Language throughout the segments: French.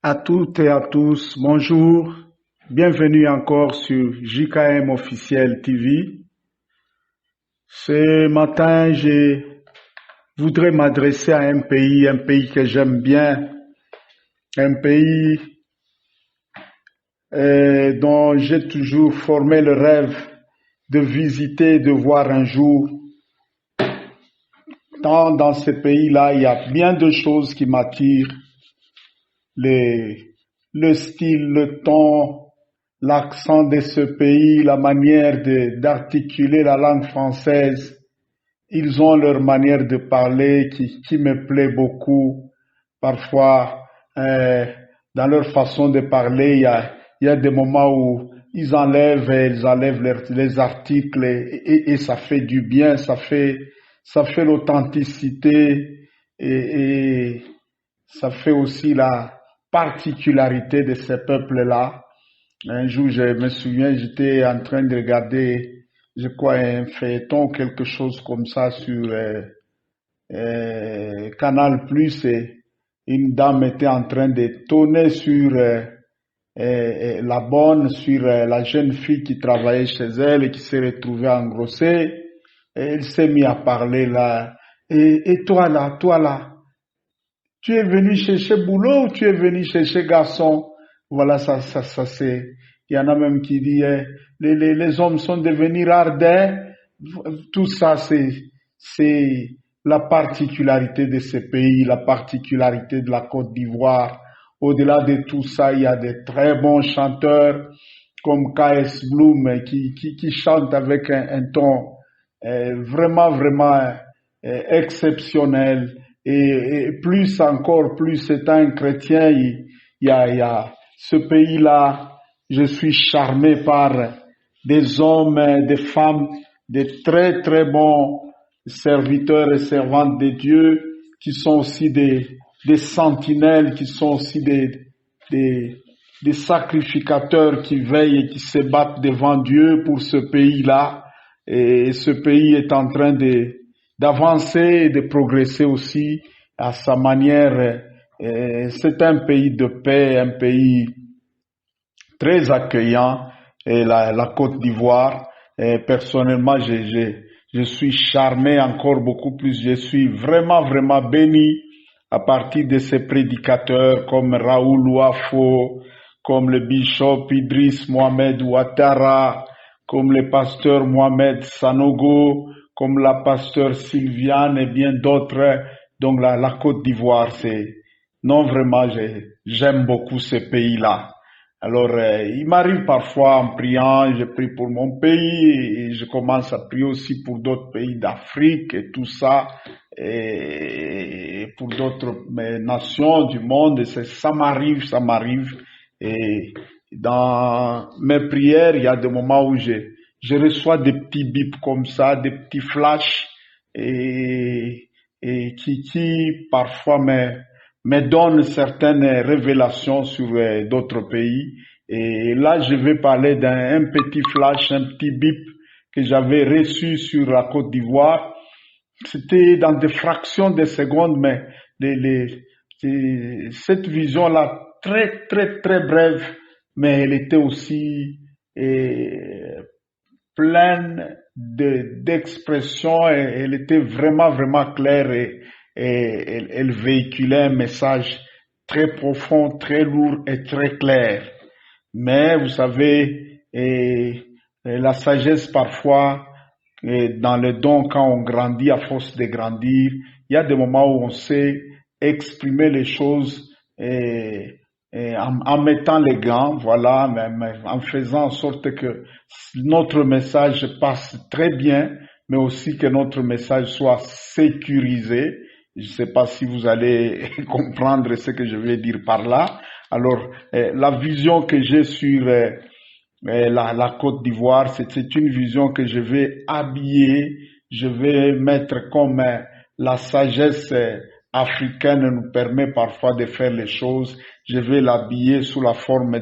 À toutes et à tous, bonjour. Bienvenue encore sur JKM Officiel TV. Ce matin, je voudrais m'adresser à un pays que j'aime bien, un pays dont j'ai toujours formé le rêve de visiter, de voir un jour. Dans ce pays-là, il y a bien de choses qui m'attirent. Le style, le ton, l'accent de ce pays, la manière d'articuler la langue française. Ils ont leur manière de parler qui me plaît beaucoup. Parfois, dans leur façon de parler, il y a des moments où ils enlèvent les articles et ça fait du bien, ça fait l'authenticité et ça fait aussi la particularité de ces peuples-là. Un jour, je me souviens, j'étais en train de regarder, je crois, un feuilleton, quelque chose comme ça sur Canal+, et une dame était en train de tonner sur la bonne, sur la jeune fille qui travaillait chez elle et qui s'est retrouvée engrossée. Et elle s'est mise à parler là. Et toi là, tu es venu chercher boulot ou tu es venu chercher garçon? Voilà, ça c'est. Il y en a même qui disent les hommes sont devenus ardents. Tout ça, c'est la particularité de ce pays, la particularité de la Côte d'Ivoire. Au-delà de tout ça, il y a des très bons chanteurs comme K.S. Bloom qui chantent avec un ton vraiment exceptionnel. Et plus encore, plus étant un chrétien, il y a ce pays-là, je suis charmé par des hommes, des femmes, des très bons serviteurs et servantes de Dieu, qui sont aussi des sentinelles, qui sont aussi des sacrificateurs qui veillent et qui se battent devant Dieu pour ce pays-là. Et ce pays est en train d'avancer et de progresser aussi à sa manière. C'est un pays de paix, un pays très accueillant, et la Côte d'Ivoire. Personnellement, je suis charmé encore beaucoup plus. Je suis vraiment béni à partir de ces prédicateurs comme Raoul Ouafo, comme le bishop Idriss Mohamed Ouattara, comme le pasteur Mohamed Sanogo, comme la pasteur Sylviane et bien d'autres. Donc la Côte d'Ivoire, non vraiment, j'aime beaucoup ce pays-là. Alors, il m'arrive parfois en priant, je prie pour mon pays et je commence à prier aussi pour d'autres pays d'Afrique et tout ça, et pour d'autres nations du monde. Ça m'arrive. Et dans mes prières, il y a des moments où je reçois des petits bips comme ça, des petits flashs, et qui parfois me donne certaines révélations sur d'autres pays. Et là, je vais parler d'un petit flash, un petit bip que j'avais reçu sur la Côte d'Ivoire. C'était dans des fractions de secondes, mais cette vision-là, très brève, mais elle était aussi pleine d'expressions, et elle était vraiment claire, et elle véhiculait un message très profond, très lourd et très clair. Mais vous savez, et la sagesse parfois, dans le don, quand on grandit à force de grandir, il y a des moments où on sait exprimer les choses en mettant les gants, voilà, mais en faisant en sorte que notre message passe très bien, mais aussi que notre message soit sécurisé. Je ne sais pas si vous allez comprendre ce que je vais dire par là. Alors, la vision que j'ai sur la Côte d'Ivoire, c'est une vision que je vais habiller, je vais mettre comme la sagesse africaine nous permet parfois de faire les choses. Je vais l'habiller sous la forme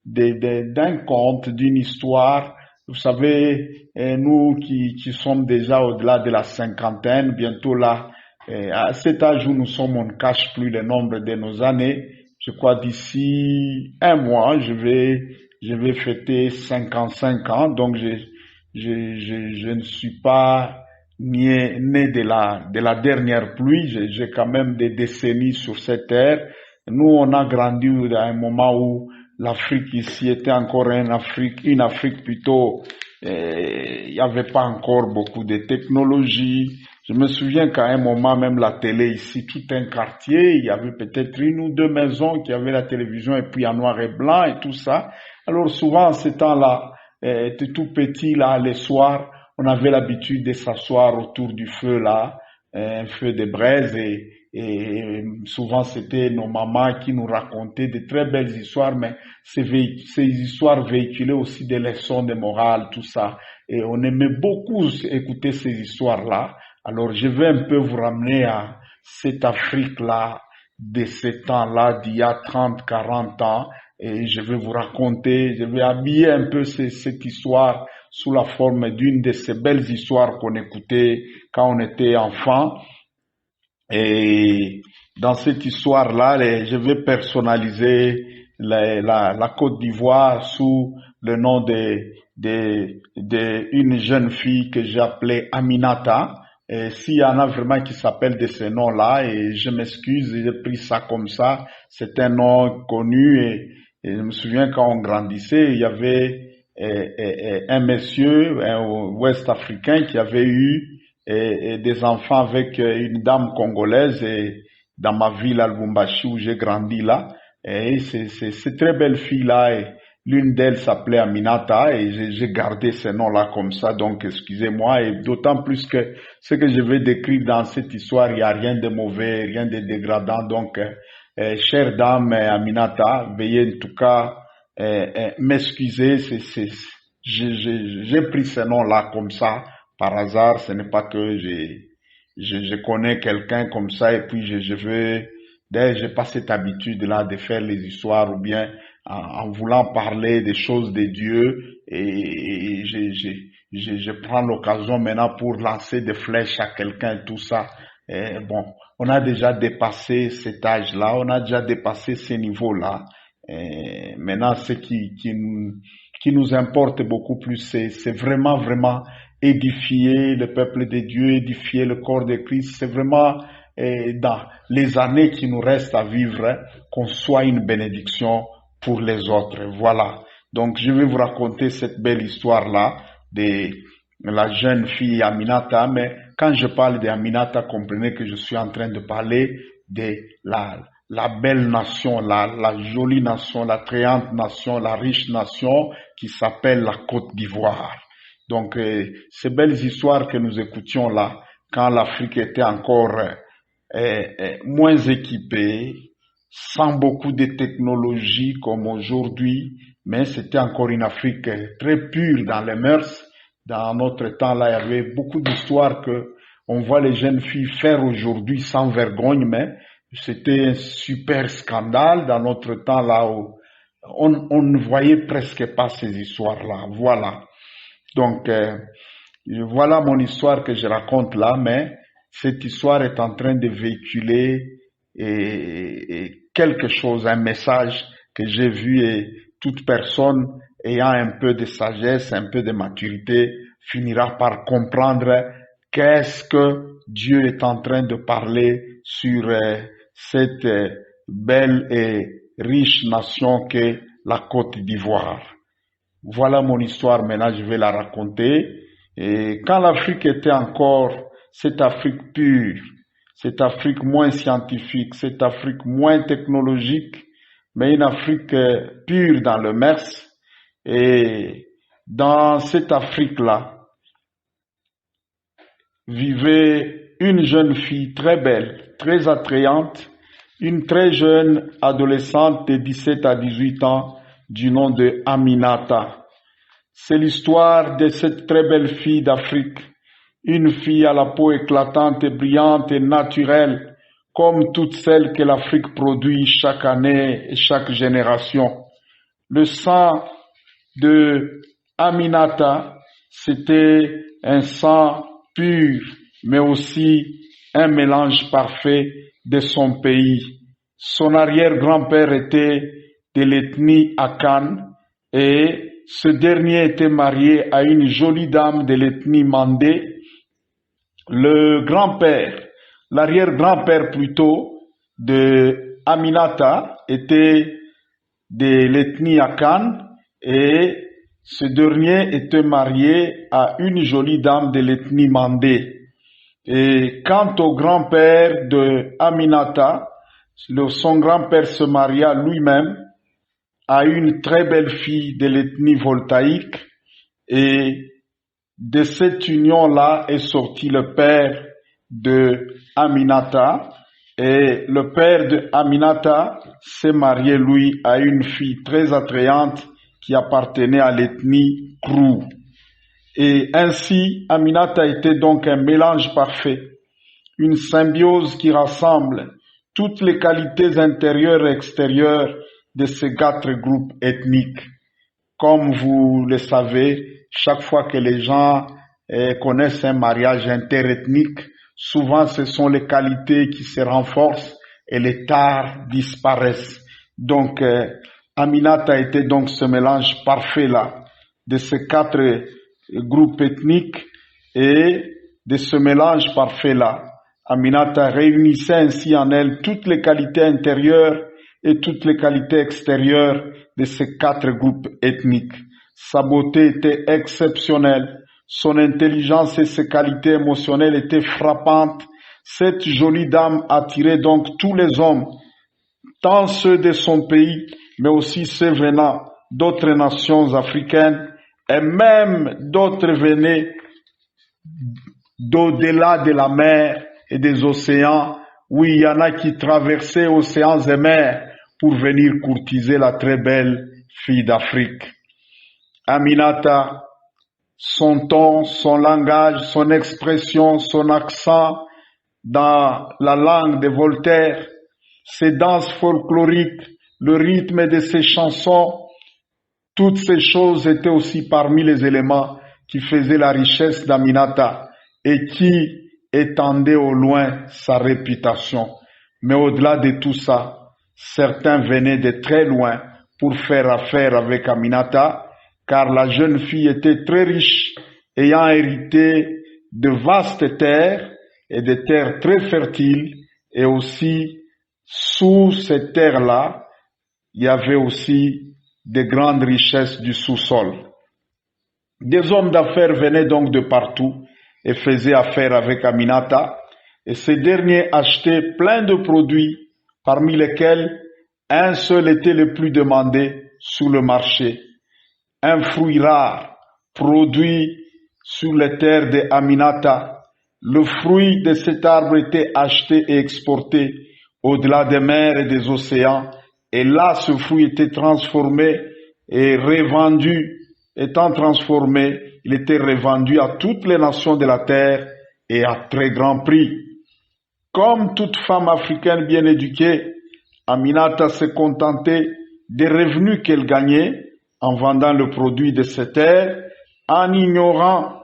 d'un conte, d'une histoire. Vous savez, nous qui sommes déjà au-delà de la cinquantaine, bientôt là, à cet âge où nous sommes, on ne cache plus le nombre de nos années. Je crois d'ici un mois, je vais fêter 55 ans, donc je ne suis pas né de la dernière pluie, j'ai quand même des décennies sur cette terre. Nous, on a grandi à un moment où l'Afrique ici était encore une Afrique plutôt, il n'y avait pas encore beaucoup de technologies. Je me souviens qu'à un moment, même la télé ici, tout un quartier, il y avait peut-être une ou deux maisons qui avaient la télévision et puis en noir et blanc et tout ça. Alors souvent, en ce temps-là, tout petit, là, les soirs, on avait l'habitude de s'asseoir autour du feu, là, un feu de braise et souvent c'était nos mamans qui nous racontaient de très belles histoires, mais ces histoires véhiculaient aussi des leçons de morale, tout ça. Et on aimait beaucoup écouter ces histoires-là. Alors je vais un peu vous ramener à cette Afrique-là, de ce temps-là, d'il y a 30, 40 ans, et je vais vous raconter, je vais habiller un peu cette histoire sous la forme d'une de ces belles histoires qu'on écoutait quand on était enfant. Et dans cette histoire-là, je vais personnaliser la Côte d'Ivoire sous le nom de une jeune fille que j'ai appelée Aminata. Et s'il y en a vraiment qui s'appellent de ce nom-là, et je m'excuse, j'ai pris ça comme ça, c'est un nom connu et je me souviens quand on grandissait, il y avait un monsieur, un ouest africain qui avait eu des enfants avec une dame congolaise et dans ma ville à Lubumbashi où j'ai grandi là. Et ces très belles filles-là, et l'une d'elles s'appelait Aminata et j'ai gardé ce nom-là comme ça, donc excusez-moi. Et d'autant plus que ce que je vais décrire dans cette histoire, il n'y a rien de mauvais, rien de dégradant. Donc, chère dame Aminata, veuillez en tout cas m'excuser. J'ai pris ce nom-là comme ça par hasard. Ce n'est pas que je connais quelqu'un comme ça et puis je veux. D'ailleurs, j'ai pas cette habitude-là de faire les histoires ou bien en voulant parler des choses de Dieu et je prends l'occasion maintenant pour lancer des flèches à quelqu'un, tout ça. Et bon, on a déjà dépassé cet âge-là, on a déjà dépassé ces niveaux-là. Maintenant, ce qui nous importe beaucoup plus, c'est vraiment, vraiment édifier le peuple de Dieu, édifier le corps de Christ. C'est vraiment dans les années qui nous restent à vivre, hein, qu'on soit une bénédiction pour les autres. Voilà. Donc, je vais vous raconter cette belle histoire-là de la jeune fille Aminata. Mais quand je parle d'Aminata, comprenez que je suis en train de parler de la belle nation, la jolie nation, l'attrayante nation, la riche nation qui s'appelle la Côte d'Ivoire. Donc, ces belles histoires que nous écoutions là, quand l'Afrique était encore moins équipée, sans beaucoup de technologies comme aujourd'hui, mais c'était encore une Afrique très pure dans les mœurs. Dans notre temps, là, il y avait beaucoup d'histoires que on voit les jeunes filles faire aujourd'hui sans vergogne, mais c'était un super scandale dans notre temps, là où on ne voyait presque pas ces histoires-là. Voilà. Donc, voilà mon histoire que je raconte là, mais cette histoire est en train de véhiculer quelque chose, un message que j'ai vu et toute personne ayant un peu de sagesse, un peu de maturité, finira par comprendre qu'est-ce que Dieu est en train de parler sur cette belle et riche nation qu'est la Côte d'Ivoire. Voilà mon histoire, maintenant je vais la raconter. Et quand l'Afrique était encore cette Afrique pure, cette Afrique moins scientifique, cette Afrique moins technologique, mais une Afrique pure dans le mers. Et dans cette Afrique-là, vivait une jeune fille très belle, très attrayante, une très jeune adolescente de 17 à 18 ans du nom de Aminata. C'est l'histoire de cette très belle fille d'Afrique, une fille à la peau éclatante et brillante et naturelle, comme toutes celles que l'Afrique produit chaque année et chaque génération. Le sang de Aminata, c'était un sang pur, mais aussi un mélange parfait de son pays. Son arrière-grand-père était de l'ethnie Akan et ce dernier était marié à une jolie dame de l'ethnie Mandé. Le grand-père, l'arrière-grand-père plutôt de Aminata était de l'ethnie Akan et ce dernier était marié à une jolie dame de l'ethnie Mandé. Et quant au grand-père de Aminata, son grand-père se maria lui-même à une très belle fille de l'ethnie voltaïque et de cette union-là est sorti le père de Aminata et le père de Aminata s'est marié lui à une fille très attrayante qui appartenait à l'ethnie Krou. Et ainsi, Aminata était donc un mélange parfait, une symbiose qui rassemble toutes les qualités intérieures et extérieures de ces 4 groupes ethniques. Comme vous le savez, chaque fois que les gens connaissent un mariage interethnique, souvent ce sont les qualités qui se renforcent et les tares disparaissent. Donc, Aminata était donc ce mélange parfait-là de ces 4 groupes ethniques et de ce mélange parfait-là. Aminata réunissait ainsi en elle toutes les qualités intérieures et toutes les qualités extérieures de ces 4 groupes ethniques. Sa beauté était exceptionnelle, son intelligence et ses qualités émotionnelles étaient frappantes. Cette jolie dame attirait donc tous les hommes, tant ceux de son pays, mais aussi ceux venant d'autres nations africaines, et même d'autres venaient d'au-delà de la mer et des océans. Oui, il y en a qui traversaient océans et mers pour venir courtiser la très belle fille d'Afrique. Aminata, son ton, son langage, son expression, son accent dans la langue de Voltaire, ses danses folkloriques, le rythme de ses chansons, toutes ces choses étaient aussi parmi les éléments qui faisaient la richesse d'Aminata et qui étendaient au loin sa réputation. Mais au-delà de tout ça, certains venaient de très loin pour faire affaire avec Aminata, car la jeune fille était très riche, ayant hérité de vastes terres et de terres très fertiles, et aussi sous ces terres-là, il y avait aussi de grandes richesses du sous-sol. Des hommes d'affaires venaient donc de partout et faisaient affaire avec Aminata, et ces derniers achetaient plein de produits, parmi lesquels un seul était le plus demandé sur le marché. Un fruit rare, produit sur les terres de Aminata. Le fruit de cet arbre était acheté et exporté au-delà des mers et des océans, et là ce fruit était transformé et revendu. Étant transformé, il était revendu à toutes les nations de la terre et à très grand prix. Comme toute femme africaine bien éduquée, Aminata se contentait des revenus qu'elle gagnait en vendant le produit de ses terres, en ignorant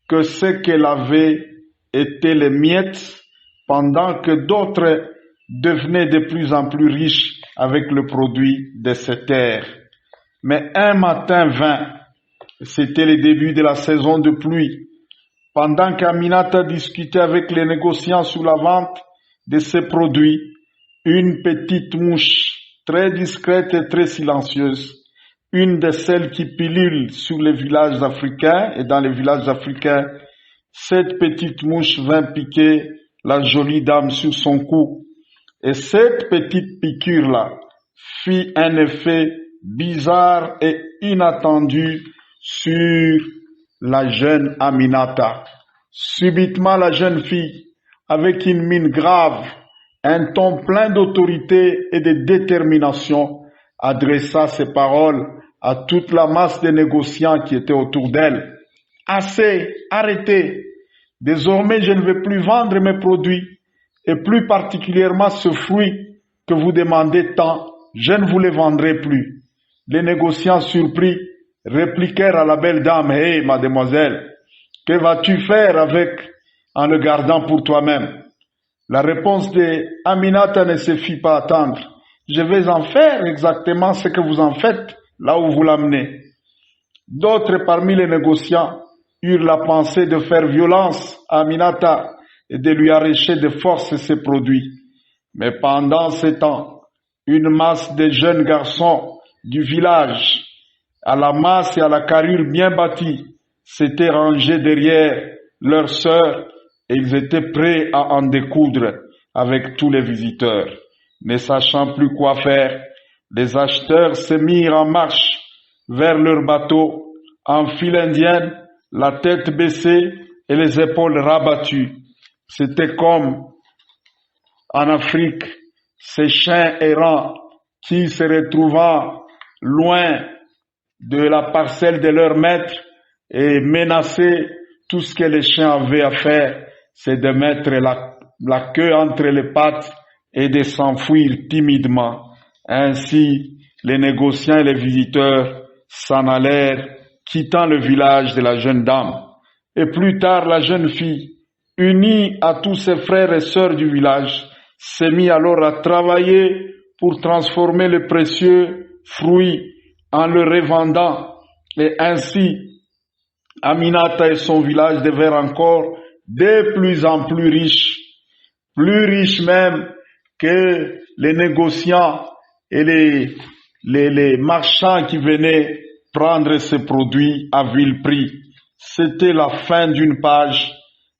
que ce qu'elle avait était les miettes, pendant que d'autres devenaient de plus en plus riches avec le produit de ses terres. Mais un matin vint, c'était le début de la saison de pluie, pendant qu'Aminata discutait avec les négociants sur la vente de ses produits, une petite mouche très discrète et très silencieuse une de celles qui pilulent sur les villages africains, et dans les villages africains, cette petite mouche vint piquer la jolie dame sur son cou. Et cette petite piqûre-là fit un effet bizarre et inattendu sur la jeune Aminata. Subitement, la jeune fille, avec une mine grave, un ton plein d'autorité et de détermination, adressa ses paroles à toute la masse des négociants qui étaient autour d'elle. « Assez, arrêtez. Désormais, je ne vais plus vendre mes produits, et plus particulièrement ce fruit que vous demandez tant, je ne vous les vendrai plus. » Les négociants surpris répliquèrent à la belle dame, « Hé, mademoiselle, que vas-tu faire avec en le gardant pour toi-même ?» La réponse de Aminata ne se fit pas attendre. « Je vais en faire exactement ce que vous en faites là où vous l'amenez. » D'autres parmi les négociants eurent la pensée de faire violence à Aminata et de lui arracher de force ses produits. Mais pendant ce temps, une masse de jeunes garçons du village, à la masse et à la carrure bien bâtie, s'étaient rangés derrière leur sœur et ils étaient prêts à en découdre avec tous les visiteurs. Ne sachant plus quoi faire, les acheteurs se mirent en marche vers leur bateau, en file indienne, la tête baissée et les épaules rabattues. C'était comme en Afrique, ces chiens errants qui, se retrouvant loin de la parcelle de leur maître et menaçaient, tout ce que les chiens avaient à faire, c'est de mettre la queue entre les pattes et de s'enfuir timidement. Ainsi, les négociants et les visiteurs s'en allèrent, quittant le village de la jeune dame. Et plus tard, la jeune fille, unie à tous ses frères et sœurs du village, s'est mise alors à travailler pour transformer les précieux fruits en le revendant. Et ainsi, Aminata et son village devinrent encore de plus en plus riches même que les négociants et les marchands qui venaient prendre ces produits à vil prix. C'était la fin d'une page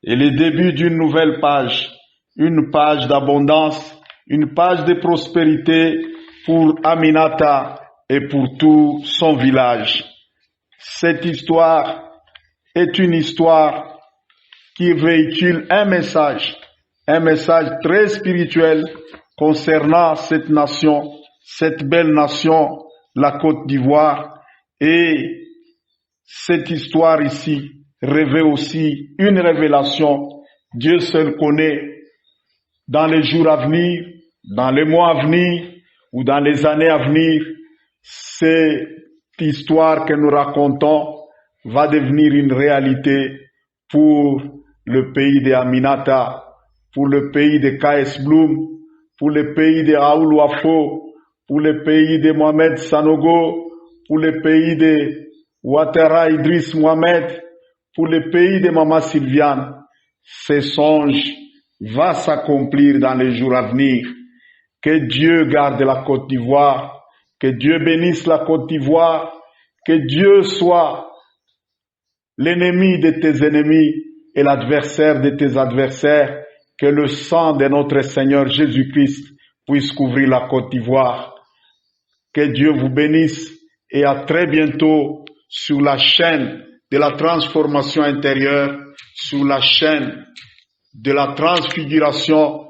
et le début d'une nouvelle page, une page d'abondance, une page de prospérité pour Aminata et pour tout son village. Cette histoire est une histoire qui véhicule un message très spirituel concernant cette nation, cette belle nation, la Côte d'Ivoire. Et cette histoire ici revêt aussi une révélation. Dieu seul connaît dans les jours à venir, dans les mois à venir ou dans les années à venir, cette histoire que nous racontons va devenir une réalité pour le pays de Aminata, pour le pays de K.S. Bloom, pour le pays de Raoul Wafo, pour le pays de Mohamed Sanogo, pour le pays de Ouattara Idriss Mohamed, pour le pays de Mama Sylviane. Ces songes vont s'accomplir dans les jours à venir. Que Dieu garde la Côte d'Ivoire, que Dieu bénisse la Côte d'Ivoire, que Dieu soit l'ennemi de tes ennemis et l'adversaire de tes adversaires, que le sang de notre Seigneur Jésus-Christ puisse couvrir la Côte d'Ivoire. Que Dieu vous bénisse et à très bientôt sur la chaîne de la transformation intérieure, sur la chaîne de la transfiguration